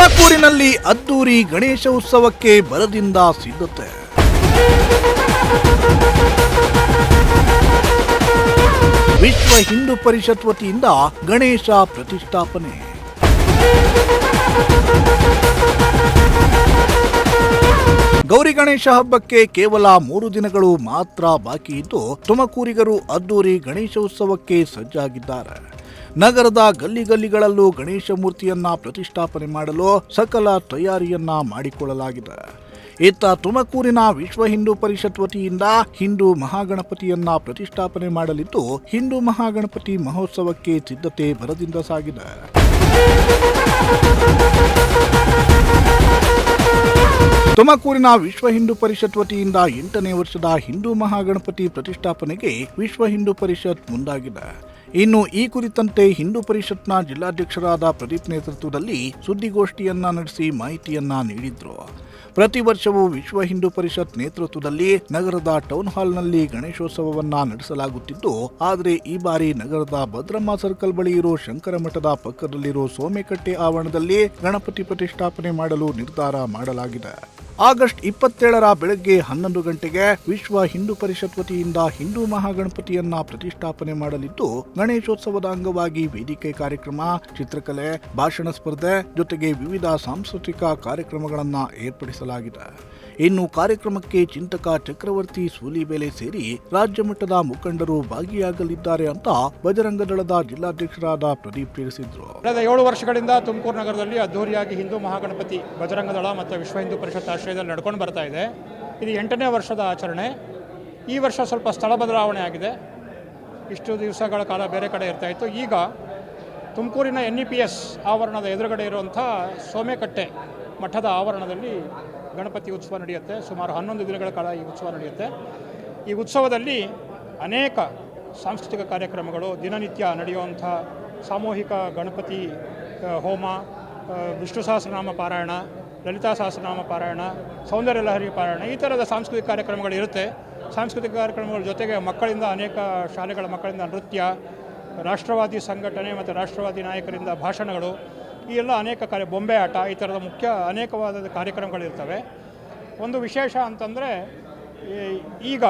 ತುಮಕೂರಿನಲ್ಲಿ ಅದ್ದೂರಿ ಗಣೇಶ ಉತ್ಸವಕ್ಕೆ ಬರದಿಂದ ಸಿದ್ಧತೆ. ವಿಶ್ವ ಹಿಂದೂ ಪರಿಷತ್ ವತಿಯಿಂದ ಗಣೇಶ ಪ್ರತಿಷ್ಠಾಪನೆ. ಗೌರಿ ಗಣೇಶ ಹಬ್ಬಕ್ಕೆ ಕೇವಲ 3 ದಿನಗಳು ಮಾತ್ರ ಬಾಕಿ ಇದ್ದು ತುಮಕೂರಿಗರು ಅದ್ದೂರಿ ಗಣೇಶ ಉತ್ಸವಕ್ಕೆ ಸಜ್ಜಾಗಿದ್ದಾರೆ. ನಗರದ ಗಲ್ಲಿಗಳಲ್ಲೂ ಗಣೇಶ ಮೂರ್ತಿಯನ್ನ ಪ್ರತಿಷ್ಠಾಪನೆ ಮಾಡಲು ಸಕಲ ತಯಾರಿಯನ್ನ ಮಾಡಿಕೊಳ್ಳಲಾಗಿದೆ. ಇತ್ತ ತುಮಕೂರಿನ ವಿಶ್ವ ಹಿಂದೂ ಪರಿಷತ್ ವತಿಯಿಂದ ಹಿಂದೂ ಮಹಾಗಣಪತಿಯನ್ನ ಪ್ರತಿಷ್ಠಾಪನೆ ಮಾಡಲಿದ್ದು ಹಿಂದೂ ಮಹಾಗಣಪತಿ ಮಹೋತ್ಸವಕ್ಕೆ ಸಿದ್ಧತೆ ಭರದಿಂದ ಸಾಗಿದೆ. ತುಮಕೂರಿನ ವಿಶ್ವ ಹಿಂದೂ ಪರಿಷತ್ ವತಿಯಿಂದ 8ನೇ ವರ್ಷದ ಹಿಂದೂ ಮಹಾಗಣಪತಿ ಪ್ರತಿಷ್ಠಾಪನೆಗೆ ವಿಶ್ವ ಹಿಂದೂ ಪರಿಷತ್ ಮುಂದಾಗಿದೆ. ಇನ್ನು ಈ ಕುರಿತಂತೆ ಹಿಂದೂ ಪರಿಷತ್ನ ಜಿಲ್ಲಾಧ್ಯಕ್ಷರಾದ ಪ್ರದೀಪ್ ನೇತೃತ್ವದಲ್ಲಿ ಸುದ್ದಿಗೋಷ್ಠಿಯನ್ನ ನಡೆಸಿ ಮಾಹಿತಿಯನ್ನ ನೀಡಿದ್ರು. ಪ್ರತಿ ವರ್ಷವೂ ವಿಶ್ವ ಹಿಂದೂ ಪರಿಷತ್ ನೇತೃತ್ವದಲ್ಲಿ ನಗರದ ಟೌನ್ ಹಾಲ್ನಲ್ಲಿ ಗಣೇಶೋತ್ಸವವನ್ನ ನಡೆಸಲಾಗುತ್ತಿದ್ದು, ಆದರೆ ಈ ಬಾರಿ ನಗರದ ಭದ್ರಮ್ಮ ಸರ್ಕಲ್ ಬಳಿ ಇರೋ ಶಂಕರ ಮಠದ ಪಕ್ಕದಲ್ಲಿರೋ ಸೋಮೆಕಟ್ಟೆ ಆವರಣದಲ್ಲಿ ಗಣಪತಿ ಪ್ರತಿಷ್ಠಾಪನೆ ಮಾಡಲು ನಿರ್ಧಾರ ಮಾಡಲಾಗಿದೆ. ಆಗಸ್ಟ್ 27ರ ಬೆಳಗ್ಗೆ 11 ಗಂಟೆಗೆ ವಿಶ್ವ ಹಿಂದೂ ಪರಿಷತ್ ವತಿಯಿಂದ ಹಿಂದೂ ಮಹಾಗಣಪತಿಯನ್ನ ಪ್ರತಿಷ್ಠಾಪನೆ ಮಾಡಲಿದ್ದು, ಗಣೇಶೋತ್ಸವದ ಅಂಗವಾಗಿ ವೇದಿಕೆ ಕಾರ್ಯಕ್ರಮ, ಚಿತ್ರಕಲೆ, ಭಾಷಣ ಸ್ಪರ್ಧೆ ಜೊತೆಗೆ ವಿವಿಧ ಸಾಂಸ್ಕೃತಿಕ ಕಾರ್ಯಕ್ರಮಗಳನ್ನು ಏರ್ಪಡಿಸಲಾಗಿದೆ. ಇನ್ನು ಕಾರ್ಯಕ್ರಮಕ್ಕೆ ಚಿಂತಕ ಚಕ್ರವರ್ತಿ ಸೂಲಿಬೇಲೆ ಸೇರಿ ರಾಜ್ಯ ಮಟ್ಟದ ಮುಖಂಡರು ಭಾಗಿಯಾಗಲಿದ್ದಾರೆ ಅಂತ ಬಜರಂಗ ದಳದ ಜಿಲ್ಲಾಧ್ಯಕ್ಷರಾದ ಪ್ರದೀಪ್ ತಿಳಿಸಿದರು. ಕಳೆದ 7 ವರ್ಷಗಳಿಂದ ತುಮಕೂರು ನಗರದಲ್ಲಿ ಅದ್ದೂರಿಯಾಗಿ ಹಿಂದೂ ಮಹಾಗಣಪತಿ ಬಜರಂಗ ದಳ ಮತ್ತು ವಿಶ್ವ ಹಿಂದೂ ಪರಿಷತ್ ಆಶ್ರಯದಲ್ಲಿ ನಡ್ಕೊಂಡು ಬರ್ತಾ ಇದೆ. ಇದು 8ನೇ ವರ್ಷದ ಆಚರಣೆ. ಈ ವರ್ಷ ಸ್ವಲ್ಪ ಸ್ಥಳ ಬದಲಾವಣೆ ಆಗಿದೆ. ಇಷ್ಟು ದಿವಸಗಳ ಕಾಲ ಬೇರೆ ಕಡೆ ಇರ್ತಾ ಇತ್ತು. ಈಗ ತುಮಕೂರಿನ NEPS ಆವರಣದ ಎದುರುಗಡೆ ಇರುವಂಥ ಸೋಮೆಕಟ್ಟೆ ಮಠದ ಆವರಣದಲ್ಲಿ ಗಣಪತಿ ಉತ್ಸವ ನಡೆಯುತ್ತೆ. ಸುಮಾರು 11 ದಿನಗಳ ಕಾಲ ಈ ಉತ್ಸವ ನಡೆಯುತ್ತೆ. ಈ ಉತ್ಸವದಲ್ಲಿ ಅನೇಕ ಸಾಂಸ್ಕೃತಿಕ ಕಾರ್ಯಕ್ರಮಗಳು, ದಿನನಿತ್ಯ ನಡೆಯುವಂಥ ಸಾಮೂಹಿಕ ಗಣಪತಿ ಹೋಮ, ವಿಷ್ಣು ಸಹಸ್ರನಾಮ ಪಾರಾಯಣ, ಲಲಿತಾ ಸಹಸ್ರನಾಮ ಪಾರಾಯಣ, ಸೌಂದರ್ಯ ಲಹರಿ ಪಾರಾಯಣ, ಈ ಥರದ ಸಾಂಸ್ಕೃತಿಕ ಕಾರ್ಯಕ್ರಮಗಳು ಇರುತ್ತೆ. ಸಾಂಸ್ಕೃತಿಕ ಕಾರ್ಯಕ್ರಮಗಳ ಜೊತೆಗೆ ಮಕ್ಕಳಿಂದ, ಅನೇಕ ಶಾಲೆಗಳ ಮಕ್ಕಳಿಂದ ನೃತ್ಯ, ರಾಷ್ಟ್ರವಾದಿ ಸಂಘಟನೆ ಮತ್ತು ರಾಷ್ಟ್ರವಾದಿ ನಾಯಕರಿಂದ ಭಾಷಣಗಳು, ಈ ಎಲ್ಲ ಅನೇಕ ಬೊಂಬೆ ಆಟ, ಈ ಥರದ ಅನೇಕವಾದ ಕಾರ್ಯಕ್ರಮಗಳಿರ್ತವೆ. ಒಂದು ವಿಶೇಷ ಅಂತಂದರೆ, ಈಗ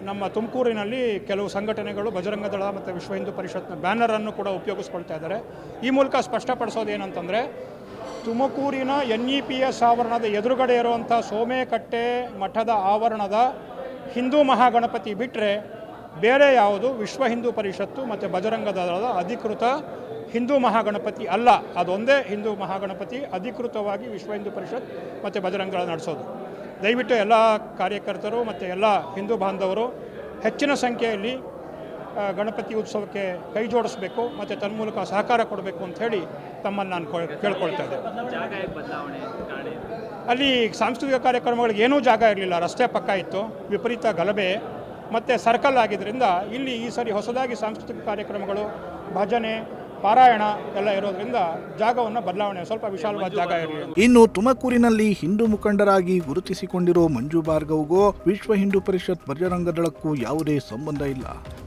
ನಮ್ಮ ತುಮಕೂರಿನಲ್ಲಿ ಕೆಲವು ಸಂಘಟನೆಗಳು ಬಜರಂಗ ದಳ ಮತ್ತು ವಿಶ್ವ ಹಿಂದೂ ಪರಿಷತ್ನ ಬ್ಯಾನರನ್ನು ಕೂಡ ಉಪಯೋಗಿಸ್ಕೊಳ್ತಾ ಇದ್ದಾರೆ. ಈ ಮೂಲಕ ಸ್ಪಷ್ಟಪಡಿಸೋದು ಏನಂತಂದರೆ, ತುಮಕೂರಿನ NEPS ಆವರಣದ ಎದುರುಗಡೆ ಇರುವಂಥ ಸೋಮೆಕಟ್ಟೆ ಮಠದ ಆವರಣದ ಹಿಂದೂ ಮಹಾಗಣಪತಿ ಬಿಟ್ಟರೆ ಬೇರೆ ಯಾವುದು ವಿಶ್ವ ಹಿಂದೂ ಪರಿಷತ್ತು ಮತ್ತು ಬಜರಂಗ ದಳದ ಅಧಿಕೃತ ಹಿಂದೂ ಮಹಾಗಣಪತಿ ಅಲ್ಲ. ಅದೊಂದೇ ಹಿಂದೂ ಮಹಾಗಣಪತಿ ಅಧಿಕೃತವಾಗಿ ವಿಶ್ವ ಹಿಂದೂ ಪರಿಷತ್ ಮತ್ತು ಬಜರಂಗ ದಳ ನಡೆಸೋದು. ದಯವಿಟ್ಟು ಎಲ್ಲ ಕಾರ್ಯಕರ್ತರು ಮತ್ತು ಎಲ್ಲ ಹಿಂದೂ ಬಾಂಧವರು ಹೆಚ್ಚಿನ ಸಂಖ್ಯೆಯಲ್ಲಿ ಗಣಪತಿ ಉತ್ಸವಕ್ಕೆ ಕೈ ಜೋಡಿಸಬೇಕು ಮತ್ತು ತನ್ಮೂಲಕ ಸಹಕಾರ ಕೊಡಬೇಕು ಅಂತ ಹೇಳಿ ತಮ್ಮನ್ನು ನಾನು ಕೇಳ್ಕೊಳ್ತಾ ಇದ್ದೆ. ಅಲ್ಲಿ ಸಾಂಸ್ಕೃತಿಕ ಕಾರ್ಯಕ್ರಮಗಳಿಗೆ ಏನೂ ಜಾಗ ಇರಲಿಲ್ಲ, ರಸ್ತೆ ಪಕ್ಕ ಇತ್ತು, ವಿಪರೀತ ಗಲಭೆ ಮತ್ತು ಸರ್ಕಲ್ ಆಗಿದ್ದರಿಂದ ಇಲ್ಲಿ ಈ ಸರಿ ಹೊಸದಾಗಿ ಸಾಂಸ್ಕೃತಿಕ ಕಾರ್ಯಕ್ರಮಗಳು, ಭಜನೆ, ಪಾರಾಯಣ ಎಲ್ಲ ಇರೋದ್ರಿಂದ ಜಾಗವನ್ನು ಬದಲಾವಣೆ, ಸ್ವಲ್ಪ ವಿಶಾಲವಾದ ಜಾಗ ಇರಲಿ. ಇನ್ನು ತುಮಕೂರಿನಲ್ಲಿ ಹಿಂದೂ ಮುಖಂಡರಾಗಿ ಗುರುತಿಸಿಕೊಂಡಿರೋ ಮಂಜು ಭಾರ್ಗವ್ಗೂ ವಿಶ್ವ ಹಿಂದೂ ಪರಿಷತ್ ಬಜರಂಗ ದಳಕ್ಕೂ ಯಾವುದೇ ಸಂಬಂಧ ಇಲ್ಲ.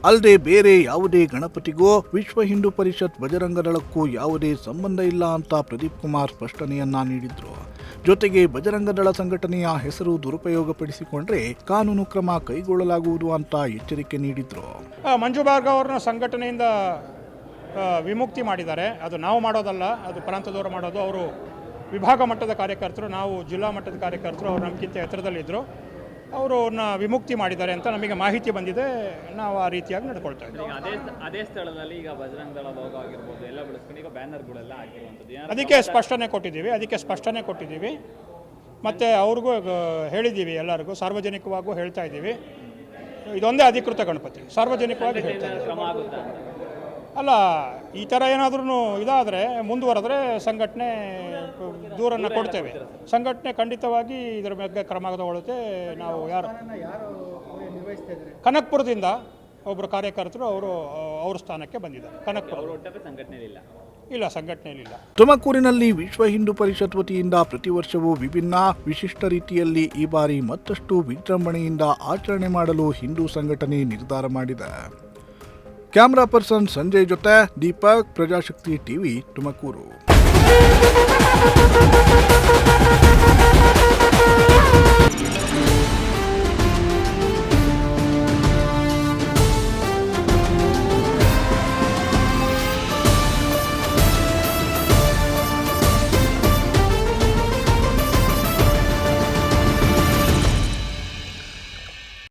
ಅಲ್ಲದೆ ಬೇರೆ ಯಾವುದೇ ಗಣಪತಿಗೂ ವಿಶ್ವ ಹಿಂದೂ ಪರಿಷತ್ ಬಜರಂಗ ದಳಕ್ಕೂ ಯಾವುದೇ ಸಂಬಂಧ ಇಲ್ಲ ಅಂತ ಪ್ರದೀಪ್ ಕುಮಾರ್ ಸ್ಪಷ್ಟನೆಯನ್ನ ನೀಡಿದ್ರು. ಜೊತೆಗೆ ಬಜರಂಗ ದಳ ಸಂಘಟನೆಯ ಹೆಸರು ದುರುಪಯೋಗಪಡಿಸಿಕೊಂಡ್ರೆ ಕಾನೂನು ಕ್ರಮ ಕೈಗೊಳ್ಳಲಾಗುವುದು ಅಂತ ಎಚ್ಚರಿಕೆ ನೀಡಿದ್ರು. ಮಂಜು ಭಾರ್ಗವ್ ಅವರನ್ನ ಸಂಘಟನೆಯಿಂದ ವಿಮುಕ್ತಿ ಮಾಡಿದ್ದಾರೆ. ಅದು ನಾವು ಮಾಡೋದಲ್ಲ, ಅದು ಪ್ರಾಂತದವರು ಮಾಡೋದು. ಅವರು ವಿಭಾಗ ಮಟ್ಟದ ಕಾರ್ಯಕರ್ತರು, ನಾವು ಜಿಲ್ಲಾ ಮಟ್ಟದ ಕಾರ್ಯಕರ್ತರು. ಅವರು ನಮಗಿಂತ ಎತ್ತರದಲ್ಲಿದ್ದರು. ಅವರು ಅವ್ರನ್ನ ವಿಮುಕ್ತಿ ಮಾಡಿದ್ದಾರೆ ಅಂತ ನಮಗೆ ಮಾಹಿತಿ ಬಂದಿದೆ. ನಾವು ಆ ರೀತಿಯಾಗಿ ನಡ್ಕೊಳ್ತಾ ಇದ್ದೀವಿ. ಅದೇ ಸ್ಥಳದಲ್ಲಿ ಈಗ ಬಜರಂಗ ದಳ ಲೋಗೋ ಆಗಿರ್ಬೋದು ಎಲ್ಲ ಬೆಳೆಸ್ಕೊಂಡು ಈಗ ಬ್ಯಾನರ್ಗಳೆಲ್ಲ ಹಾಕಿರುವಂಥದ್ದು, ಅದಕ್ಕೆ ಸ್ಪಷ್ಟನೆ ಕೊಟ್ಟಿದ್ದೀವಿ ಮತ್ತು ಅವ್ರಿಗೂ ಹೇಳಿದ್ದೀವಿ, ಎಲ್ಲರಿಗೂ ಸಾರ್ವಜನಿಕವಾಗೂ ಹೇಳ್ತಾ ಇದ್ದೀವಿ. ಇದೊಂದೇ ಅಧಿಕೃತ ಗಣಪತಿ, ಸಾರ್ವಜನಿಕವಾಗಿ ಹೇಳ್ತಾ ಇದ್ದೀವಿ. ಅಲ್ಲ, ಈ ಥರ ಏನಾದ್ರೂ ಇದಾದರೆ ಮುಂದುವರೆದ್ರೆ ಸಂಘಟನೆ ದೂರನ್ನು ಕೊಡ್ತೇವೆ. ಸಂಘಟನೆ ಖಂಡಿತವಾಗಿ ಇದರ ಬಗ್ಗೆ ಕ್ರಮ ತಗೊಳ್ಳುತ್ತೆ. ನಾವು ಕನಕಪುರದಿಂದ ಒಬ್ಬರು ಕಾರ್ಯಕರ್ತರು ಅವ್ರ ಸ್ಥಾನಕ್ಕೆ ಬಂದಿದ್ದಾರೆ. ಕನಕಪುರ ಸಂಘಟನೆಯಲ್ಲಿಲ್ಲ. ತುಮಕೂರಿನಲ್ಲಿ ವಿಶ್ವ ಹಿಂದೂ ಪರಿಷತ್ ವತಿಯಿಂದ ಪ್ರತಿ ವರ್ಷವೂ ವಿಭಿನ್ನ ವಿಶಿಷ್ಟ ರೀತಿಯಲ್ಲಿ ಈ ಬಾರಿ ಮತ್ತಷ್ಟು ವಿಜೃಂಭಣೆಯಿಂದ ಆಚರಣೆ ಮಾಡಲು ಹಿಂದೂ ಸಂಘಟನೆ ನಿರ್ಧಾರ ಮಾಡಿದೆ. ಕ್ಯಾಮರಾ ಪರ್ಸನ್ ಸಂಜಯ್ ಜೊತೆ ದೀಪಕ್, ಪ್ರಜಾಶಕ್ತಿ ಟಿವಿ, ತುಮಕೂರು.